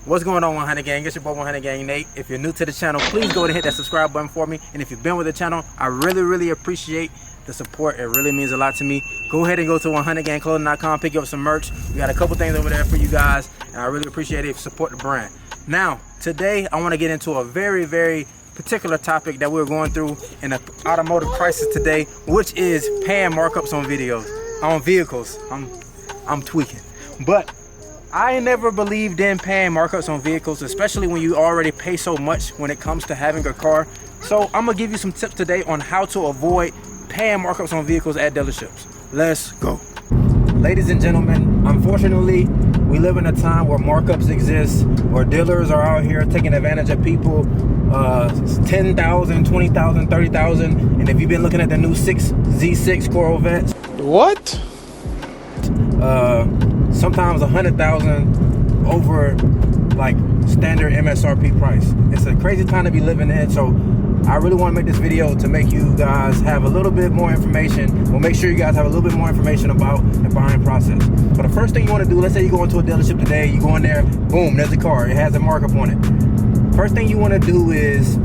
What's going on, 100 Gang? It's your boy 100 Gang Nate. If you're new to the channel, please go ahead and hit that subscribe button for me. And if you've been with the channel, I really appreciate the support. It really means a lot to me. Go ahead and go to 100gangclothing.com, pick up some merch. We got a couple things over there for you guys, and I really appreciate it if you support the brand. Now, today I want to get into a very particular topic that we're going through in the automotive crisis today, which is paying markups on vehicles. I'm tweaking, but I never believed in paying markups on vehicles, especially when you already pay so much when it comes to having a car. So I'm gonna give you some tips today on how to avoid paying markups on vehicles at dealerships. Let's go. Ladies and gentlemen, unfortunately, we live in a time where markups exist, where dealers are out here taking advantage of people. 10,000, 20,000, 30,000, and if you've been looking at the new Z6 Corvettes, what? Sometimes 100,000 over like standard MSRP price. It's a crazy time to be living in, so I really want to make this video to make you guys have a little bit more information. We'll make sure you guys have a little bit more information about the buying process. But the first thing you want to do, let's say you go into a dealership today, you go in there, boom, there's a car, it has a markup on it. First thing you want to do is,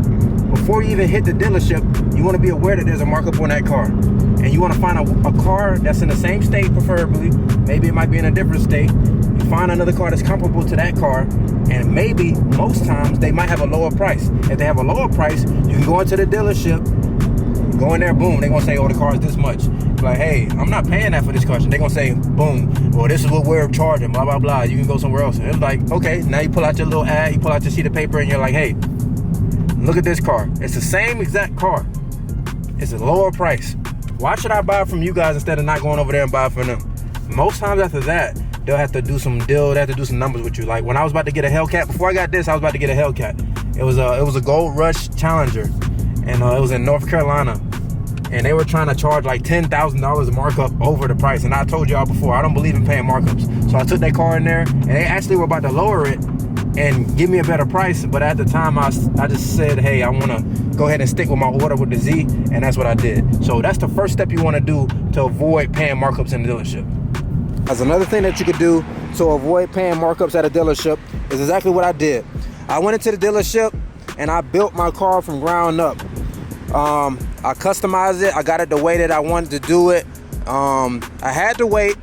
before you even hit the dealership, you want to be aware that there's a markup on that car. And you want to find a car that's in the same state, preferably. Maybe it might be in a different state. You find another car that's comparable to that car, and maybe, most times, they might have a lower price. If they have a lower price, you can go into the dealership, go in there, boom, they're going to say, oh, the car is this much. Like, hey, I'm not paying that for this car. They're going to say, boom, well, this is what we're charging, blah, blah, blah. You can go somewhere else. And it's like, okay, now you pull out your little ad, you pull out your sheet of paper, and you're like, hey, look at this car. It's the same exact car. It's a lower price. Why should I buy it from you guys instead of not going over there and buy it from them? Most times after that, they'll have to do some numbers with you. Like when I was about to get a Hellcat, before I got this, I was about to get a Hellcat. It was a Gold Rush Challenger, and it was in North Carolina. And they were trying to charge like $10,000 markup over the price. And I told y'all before, I don't believe in paying markups. So I took that car in there, and they actually were about to lower it and give me a better price. But at the time, I just said, hey, I want to go ahead and stick with my order with the Z, and that's what I did. So that's the first step you want to do to avoid paying markups in the dealership. As another thing that you could do to avoid paying markups at a dealership is exactly what I did. I went into the dealership and I built my car from ground up. I customized it. I got it the way that I wanted to do it. I had to wait,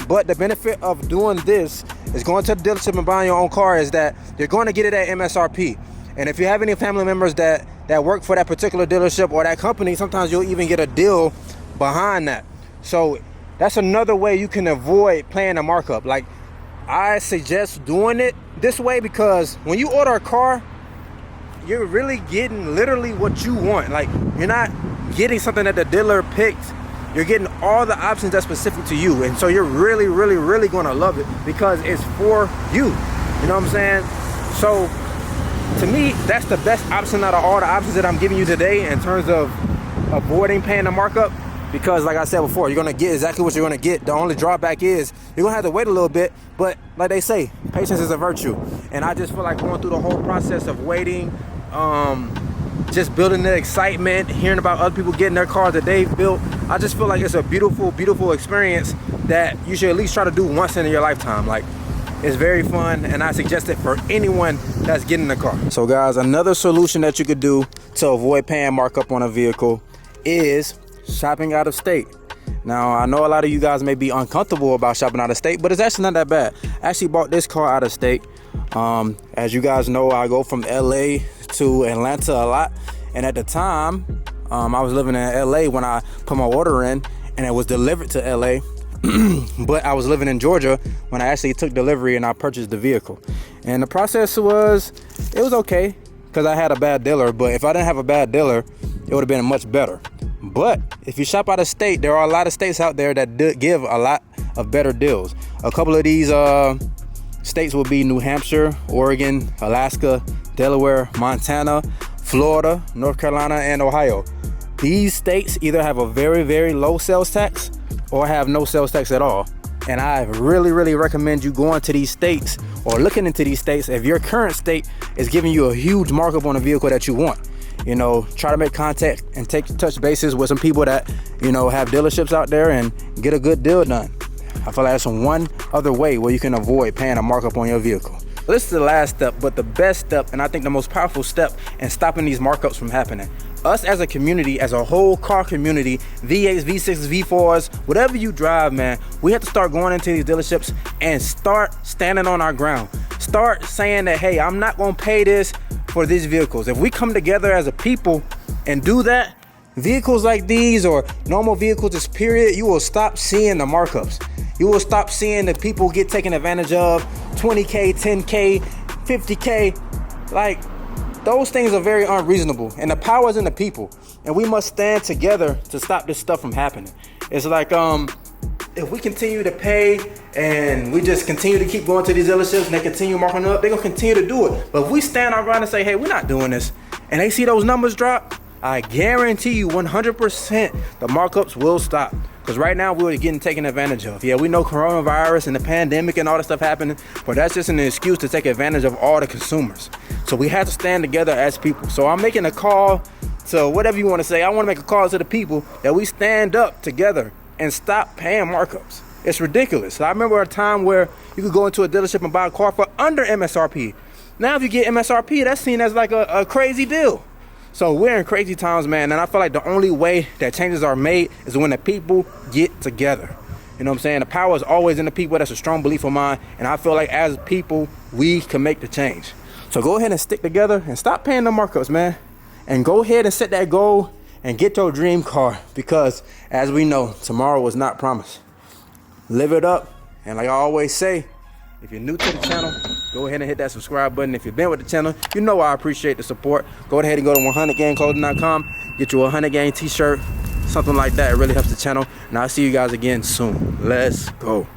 but the benefit of doing this is going to the dealership and buying your own car is that you're going to get it at MSRP. And if you have any family members that work for that particular dealership or that company, sometimes you'll even get a deal behind that. So that's another way you can avoid paying a markup. Like, I suggest doing it this way because when you order a car, you're really getting literally what you want. Like, you're not getting something that the dealer picked. You're getting all the options that's specific to you. And so you're really going to love it because it's for you. You know what I'm saying? So to me, that's the best option out of all the options that I'm giving you today in terms of avoiding paying a markup. Because like I said before, you're going to get exactly what you're going to get. The only drawback is you're going to have to wait a little bit. But like they say, patience is a virtue. And I just feel like going through the whole process of waiting, just building the excitement, hearing about other people getting their cars that they've built. I just feel like it's a beautiful experience that you should at least try to do once in your lifetime. Like, it's very fun, and I suggest it for anyone that's getting a car. So guys, another solution that you could do to avoid paying markup on a vehicle is shopping out of state. Now, I know a lot of you guys may be uncomfortable about shopping out of state, but it's actually not that bad. I actually bought this car out of state. As you guys know, I go from LA to Atlanta a lot, and at the time I was living in LA when I put my order in, and it was delivered to LA. But I was living in Georgia when I actually took delivery and I purchased the vehicle. And the process was okay because I had a bad dealer, but if I didn't have a bad dealer, it would have been much better. But if you shop out of state, there are a lot of states out there that give a lot of better deals. A couple of these states will be New Hampshire, Oregon, Alaska, Delaware, Montana, Florida, North Carolina, and Ohio. These states either have a very low sales tax or have no sales tax at all. And I really recommend you going to these states or looking into these states if your current state is giving you a huge markup on a vehicle that you want. You know, try to make contact and touch bases with some people that, you know, have dealerships out there and get a good deal done. I feel like that's one other way where you can avoid paying a markup on your vehicle. This is the last step, but the best step, and I think the most powerful step in stopping these markups from happening. Us as a community, as a whole car community, V8s, V6s, V4s, whatever you drive, man, we have to start going into these dealerships and start standing on our ground. Start saying that, hey, I'm not gonna pay this for these vehicles. If we come together as a people and do that, vehicles like these or normal vehicles, just period, you will stop seeing the markups. You will stop seeing the people get taken advantage of, 20K, 10K, 50K. Like, those things are very unreasonable, and the power is in the people, and we must stand together to stop this stuff from happening. It's like, if we continue to pay and we just continue to keep going to these dealerships and they continue marking up, they're gonna continue to do it. But if we stand our ground and say, hey, we're not doing this, and they see those numbers drop, I guarantee you 100% the markups will stop. Because right now we're getting taken advantage of. Yeah, we know coronavirus and the pandemic and all that stuff happening, but that's just an excuse to take advantage of all the consumers. So we have to stand together as people. So I'm making a call to whatever you want to say. I want to make a call to the people that we stand up together and stop paying markups. It's ridiculous. I remember a time where you could go into a dealership and buy a car for under MSRP. Now if you get MSRP, that's seen as like a crazy deal. So we're in crazy times, man, and I feel like the only way that changes are made is when the people get together. You know what I'm saying? The power is always in the people. That's a strong belief of mine, and I feel like as people, we can make the change. So go ahead and stick together and stop paying the markups, man, and go ahead and set that goal and get your dream car, because as we know, tomorrow is not promised. Live it up, and like I always say, if you're new to the channel, go ahead and hit that subscribe button. If you've been with the channel, you know I appreciate the support. Go ahead and go to 100gangclothing.com, get you a 100 gang t-shirt, something like that. It really helps the channel. And I'll see you guys again soon. Let's go.